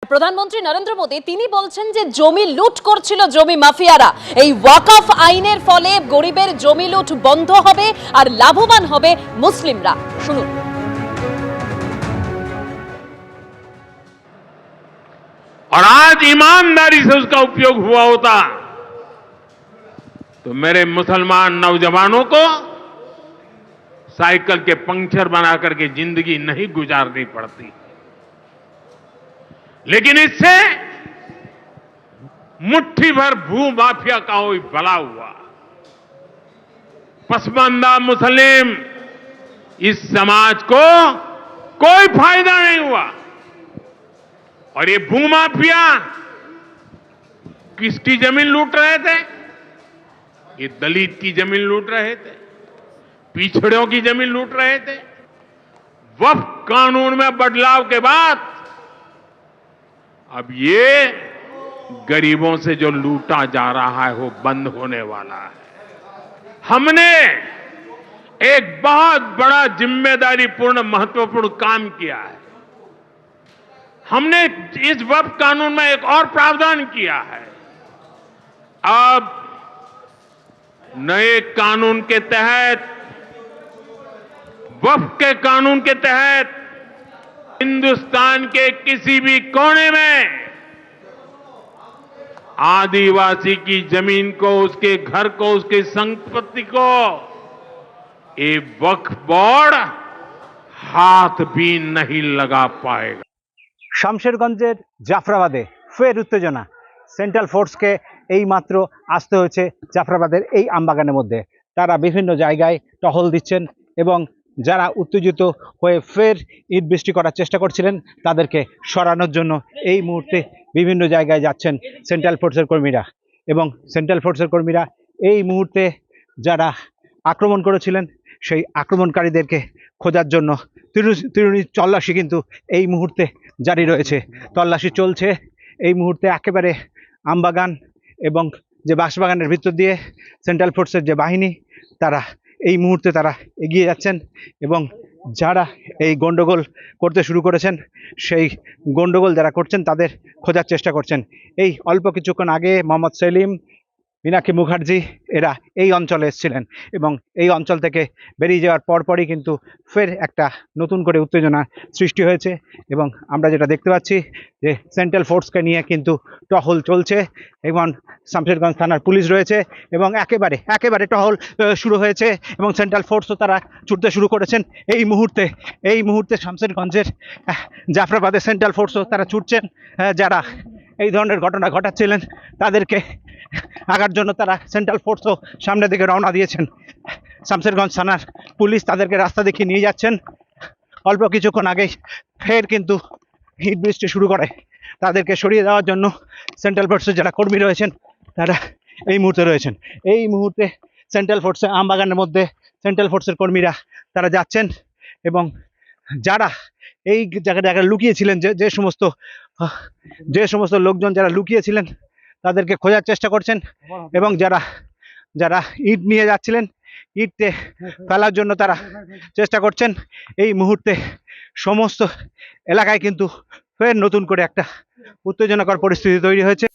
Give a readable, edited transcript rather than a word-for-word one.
প্রধানমন্ত্রী নরেন্দ্র মোদী তিনি বলছেন যে জমি লুট করছিল জমি মাফিয়ারা। এই ওয়াকফ আইনের ফলে গরিবের জমি লুট বন্ধ হবে আর লাভবান হবে মুসলিমরা। শুনুন। और आज ईमानदारी से उसका उपयोग हुआ होता तो मेरे मुसलमान नौजवानों को साइकिल के पंक्चर बना करके जिंदगी नहीं गुजारनी पड़ती। लेकिन इससे मुट्ठी भर भू माफिया का कोई भला हुआ। पसमानदा मुस्लिम इस समाज को कोई फायदा नहीं हुआ। और ये भूमाफिया किसकी जमीन लूट रहे थे? ये दलित की जमीन लूट रहे थे, पिछड़ों की जमीन लूट रहे थे। वक्फ कानून में बदलाव के बाद अब ये गरीबों से जो लूटा जा रहा है वो बंद होने वाला है। हमने एक बहुत बड़ा जिम्मेदारीपूर्ण महत्वपूर्ण काम किया है। हमने इस वक्फ कानून में एक और प्रावधान किया है। अब नए कानून के तहत, वक्फ के कानून के तहत हिंदुस्तान के किसी भी कोने में आदिवासी की जमीन को, उसके घर को, उसकी संपत्ति को ये वक्फ बोर्ड हाथ भी नहीं लगा पाएगा। শামশেরগঞ্জের জাফরাবাদে ফের উত্তেজনা। সেন্ট্রাল ফোর্সকে এইমাত্র আসতে হয়েছে জাফরাবাদের এই আমবাগানের মধ্যে। তারা বিভিন্ন জায়গায় টহল দিচ্ছেন এবং যারা উত্তেজিত হয়ে ফের ইট বৃষ্টি করার চেষ্টা করছিলেন তাদেরকে সরানোর জন্য এই মুহূর্তে বিভিন্ন জায়গায় যাচ্ছেন সেন্ট্রাল ফোর্সের কর্মীরা। এবং সেন্ট্রাল ফোর্সের কর্মীরা এই মুহূর্তে যারা আক্রমণ করেছিলেন সেই আক্রমণকারীদেরকে খোঁজার জন্য তিরুনি তল্লাশি কিন্তু এই মুহূর্তে জারি রয়েছে। তল্লাশি চলছে এই মুহূর্তে একেবারে আমবাগান এবং যে বাঁশবাগানের ভিতর দিয়ে সেন্ট্রাল ফোর্সের যে বাহিনী তারা এই মুহূর্তে তারা এগিয়ে যাচ্ছেন এবং যারা এই গন্ডগোল করতে শুরু করেছেন সেই গন্ডগোল যারা করছেন তাদের খোঁজার চেষ্টা করছেন। এই অল্প কিছুক্ষণ আগে মোহাম্মদ সেলিম, মীনাক্ষী মুখার্জি এরা এই অঞ্চলে এসেছিলেন এবং এই অঞ্চল থেকে বেরিয়ে যাওয়ার পরপরই কিন্তু ফের একটা নতুন করে উত্তেজনা সৃষ্টি হয়েছে এবং আমরা যেটা দেখতে পাচ্ছি যে সেন্ট্রাল ফোর্সকে নিয়ে কিন্তু টহল চলছে এবং শামশেরগঞ্জ থানার পুলিশ রয়েছে এবং একেবারে টহল শুরু হয়েছে এবং সেন্ট্রাল ফোর্সও তারা ছুটতে শুরু করেছেন। এই মুহূর্তে শামশেরগঞ্জের জাফরাবাদে সেন্ট্রাল ফোর্সও তারা ছুটছেন। যারা এই ধরনের ঘটনা ঘটাচ্ছিলেন তাদেরকে আগার জন্য তারা সেন্ট্রাল ফোর্সও সামনের দিকে রওনা দিয়েছেন। শামশেরগঞ্জ থানার পুলিশ তাদেরকে রাস্তা দেখিয়ে নিয়ে যাচ্ছেন। অল্প কিছুক্ষণ আগেই ফের কিন্তু হিট বৃষ্টি শুরু করে। তাদেরকে সরিয়ে দেওয়ার জন্য সেন্ট্রাল ফোর্সের যারা কর্মী রয়েছেন তারা এই মুহূর্তে রয়েছেন। এই মুহূর্তে সেন্ট্রাল ফোর্সের আমবাগানের মধ্যে সেন্ট্রাল ফোর্সের কর্মীরা তারা যাচ্ছেন এবং যারা এই জায়গায় লুকিয়েছিলেন, যে সমস্ত লোকজন যারা লুকিয়েছিলেন তাদেরকে খোঁজার চেষ্টা করছেন এবং যারা ইট নিয়ে যাচ্ছিলেন ইটে ফেলার জন্য তারা চেষ্টা করছেন। এই মুহূর্তে সমস্ত এলাকায় কিন্তু ফের নতুন করে একটা উত্তেজনাকর পরিস্থিতি তৈরি হয়েছে।